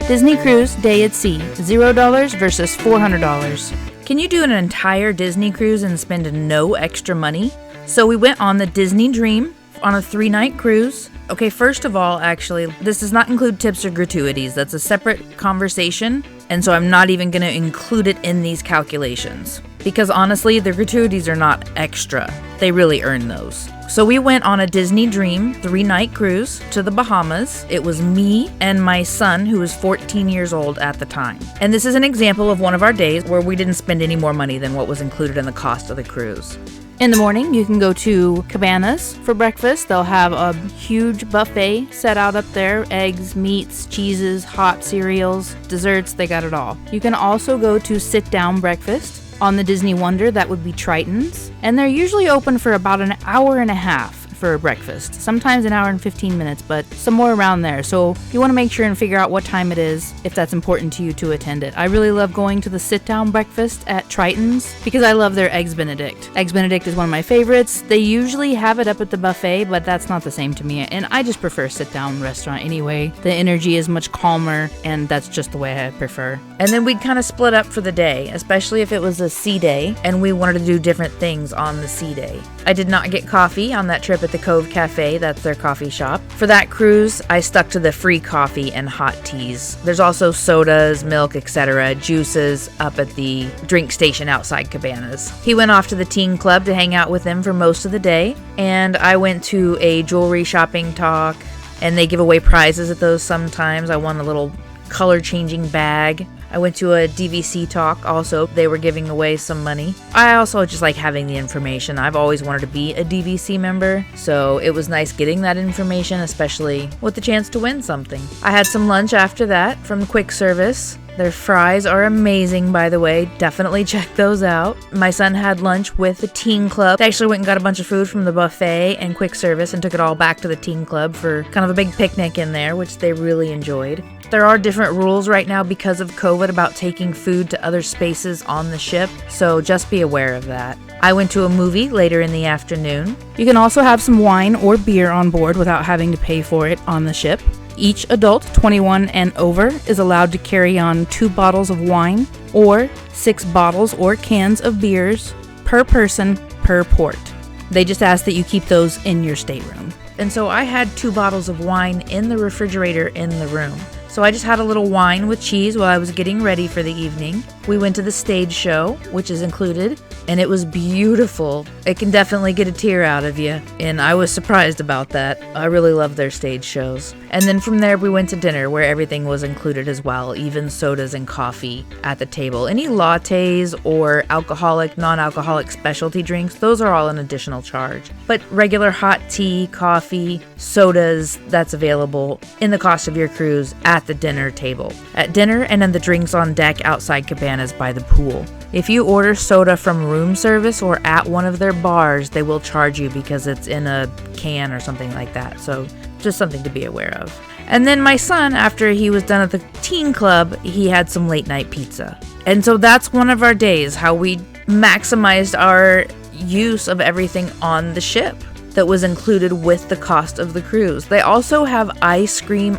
Disney Cruise Day at Sea, $0 versus $400. Can you do an entire Disney cruise and spend no extra money? So we went on the Disney Dream on a 3-night cruise. Okay, first of all, actually, this does not include tips or gratuities. That's a separate conversation, and so I'm not even going to include it in these calculations. Because honestly, the gratuities are not extra. They really earn those. So we went on a Disney Dream 3-night cruise to the Bahamas. It was me and my son, who was 14 years old at the time. And this is an example of one of our days where we didn't spend any more money than what was included in the cost of the cruise. In the morning, you can go to Cabanas for breakfast. They'll have a huge buffet set out up there. Eggs, meats, cheeses, hot cereals, desserts, they got it all. You can also go to sit-down breakfast on the Disney Wonder. That would be Triton's. And they're usually open for about an hour and a half for breakfast. Sometimes an hour and 15 minutes, but somewhere around there. So you want to make sure and figure out what time it is if that's important to you to attend it. I really love going to the sit-down breakfast at Triton's because I love their Eggs Benedict. Eggs Benedict is one of my favorites. They usually have it up at the buffet, but that's not the same to me. And I just prefer sit-down restaurant anyway. The energy is much calmer, and that's just the way I prefer. And then we'd kind of split up for the day, especially if it was a sea day and we wanted to do different things on the sea day. I did not get coffee on that trip at the Cove Cafe. That's their coffee shop. For that cruise, I stuck to the free coffee and hot teas. There's also sodas, milk, etc., juices up at the drink station outside Cabanas. He went off to the teen club to hang out with them for most of the day, and I went to a jewelry shopping talk, and they give away prizes at those sometimes. I won a little color-changing bag. I went to a DVC talk also. They were giving away some money. I also just like having the information. I've always wanted to be a DVC member, so it was nice getting that information, especially with the chance to win something. I had some lunch after that from quick service. Their fries are amazing, by the way. Definitely check those out. My son had lunch with the teen club. They actually went and got a bunch of food from the buffet and quick service and took it all back to the teen club for kind of a big picnic in there, which they really enjoyed. There are different rules right now because of COVID about taking food to other spaces on the ship, so just be aware of that. I went to a movie later in the afternoon. You can also have some wine or beer on board without having to pay for it on the ship. Each adult 21 and over is allowed to carry on 2 bottles of wine or 6 bottles or cans of beers per person per port. They just ask that you keep those in your stateroom. And so I had 2 bottles of wine in the refrigerator in the room. So I just had a little wine with cheese while I was getting ready for the evening. We went to the stage show, which is included, and it was beautiful. It can definitely get a tear out of you, and I was surprised about that. I really love their stage shows. And then from there we went to dinner where everything was included as well, even sodas and coffee at the table. Any lattes or alcoholic, non-alcoholic specialty drinks, those are all an additional charge. But regular hot tea, coffee, sodas, that's available in the cost of your cruise at the dinner table. At dinner and then the drinks on deck outside Cabanas by the pool. If you order soda from room service or at one of their bars, they will charge you because it's in a can or something like that. So just something to be aware of. And then my son, after he was done at the teen club, he had some late night pizza. And so that's one of our days, how we maximized our use of everything on the ship that was included with the cost of the cruise. They also have ice cream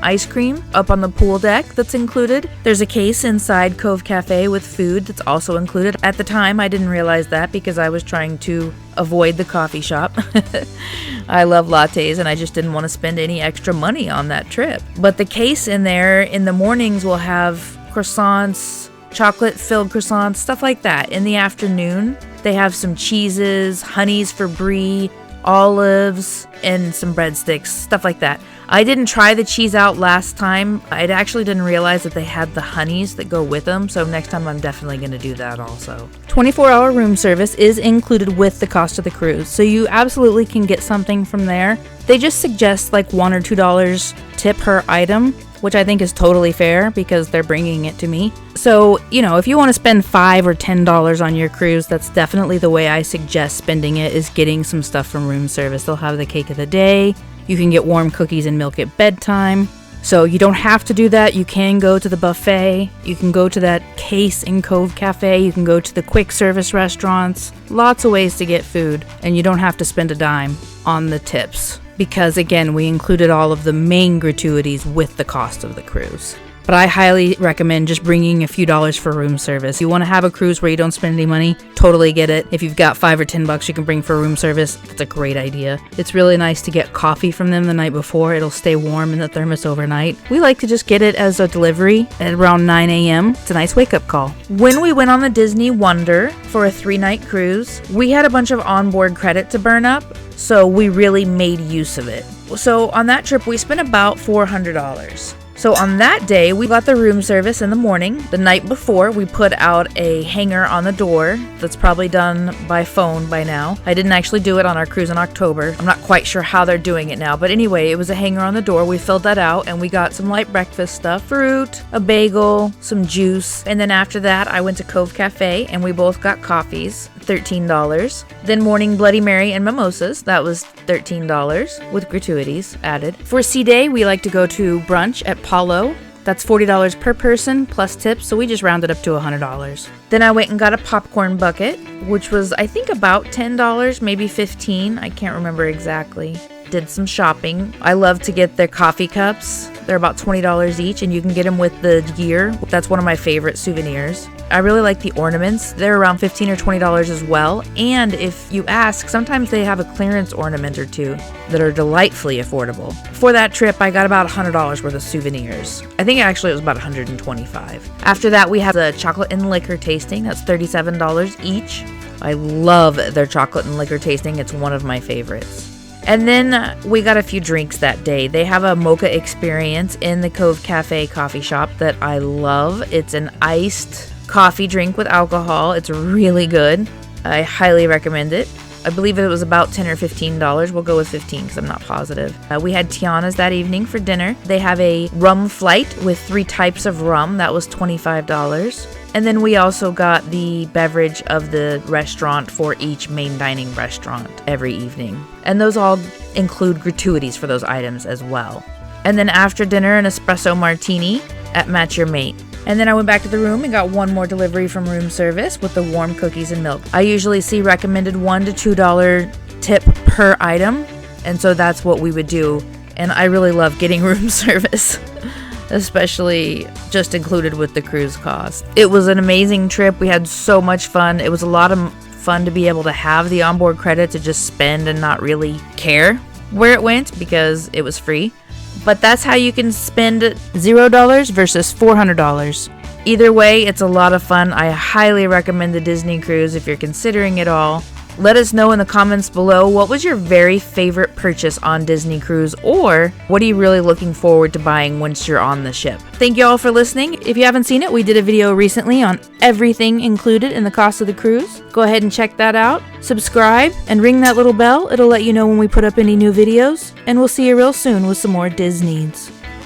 up on the pool deck that's included. There's a case inside Cove Cafe with food that's also included. At the time, I didn't realize that because I was trying to avoid the coffee shop. I love lattes and I just didn't want to spend any extra money on that trip. But the case in there in the mornings will have croissants, chocolate-filled croissants, stuff like that. In the afternoon, they have some cheeses, honeys for brie, olives, and some breadsticks, stuff like that. I didn't try the cheese out last time. I actually didn't realize that they had the honeys that go with them, so next time I'm definitely going to do that also. 24-hour room service is included with the cost of the cruise, so you absolutely can get something from there. They just suggest like $1 or $2 tip per item, which I think is totally fair because they're bringing it to me. So, if you want to spend $5 or $10 on your cruise, that's definitely the way I suggest spending it, is getting some stuff from room service. They'll have the cake of the day. You can get warm cookies and milk at bedtime. So you don't have to do that. You can go to the buffet. You can go to that case in Cove Cafe. You can go to the quick service restaurants. Lots of ways to get food, and you don't have to spend a dime on the tips. Because again, we included all of the main gratuities with the cost of the cruise. but I highly recommend just bringing a few dollars for room service. You want to have a cruise where you don't spend any money? Totally get it. If you've got $5 or $10 you can bring for room service, that's a great idea. It's really nice to get coffee from them the night before. It'll stay warm in the thermos overnight. We like to just get it as a delivery at around 9 a.m. It's a nice wake-up call. When we went on the Disney Wonder for a 3-night cruise, we had a bunch of onboard credit to burn up, so we really made use of it. So on that trip, we spent about $400. So on that day, we got the room service in the morning. The night before, we put out a hanger on the door that's probably done by phone by now. I didn't actually do it on our cruise in October. I'm not quite sure how they're doing it now. But anyway, it was a hanger on the door. We filled that out and we got some light breakfast stuff, fruit, a bagel, some juice. And then after that, I went to Cove Cafe and we both got coffees, $13. Then morning Bloody Mary and mimosas, that was $13 with gratuities added. For Sea Day, we like to go to brunch at Palo. That's $40 per person plus tips, so we just rounded up to $100. Then I went and got a popcorn bucket, which was I think about $10, maybe $15. I can't remember exactly. Did some shopping. I love to get their coffee cups. They're about $20 each, and you can get them with the gear. That's one of my favorite souvenirs. I really like the ornaments. They're around $15 or $20 as well. And if you ask, sometimes they have a clearance ornament or two that are delightfully affordable. For that trip, I got about $100 worth of souvenirs. I think actually it was about $125. After that, we had the chocolate and liquor tasting. That's $37 each. I love their chocolate and liquor tasting. It's one of my favorites. And then we got a few drinks that day. They have a mocha experience in the Cove Cafe coffee shop that I love. It's an iced coffee drink with alcohol. It's really good. I highly recommend it. I believe it was about $10 or $15. We'll go with 15 because I'm not positive. We had Tiana's that evening for dinner. They have a rum flight with 3 types of rum. That was $25. And then we also got the beverage of the restaurant for each main dining restaurant every evening. And those all include gratuities for those items as well. And then after dinner, an espresso martini at Match Your Mate. And then I went back to the room and got one more delivery from room service with the warm cookies and milk. I usually see recommended $1 to $2 tip per item, and so that's what we would do. And I really love getting room service, especially just included with the cruise cost. It was an amazing trip. We had so much fun. It was a lot of fun to be able to have the onboard credit to just spend and not really care where it went because it was free. But that's how you can spend $0 versus $400. Either way, it's a lot of fun. I highly recommend the Disney cruise if you're considering it all. Let us know in the comments below, what was your very favorite purchase on Disney Cruise, or what are you really looking forward to buying once you're on the ship? Thank you all for listening. If you haven't seen it, we did a video recently on everything included in the cost of the cruise. Go ahead and check that out. Subscribe and ring that little bell. It'll let you know when we put up any new videos. And we'll see you real soon with some more Disneys.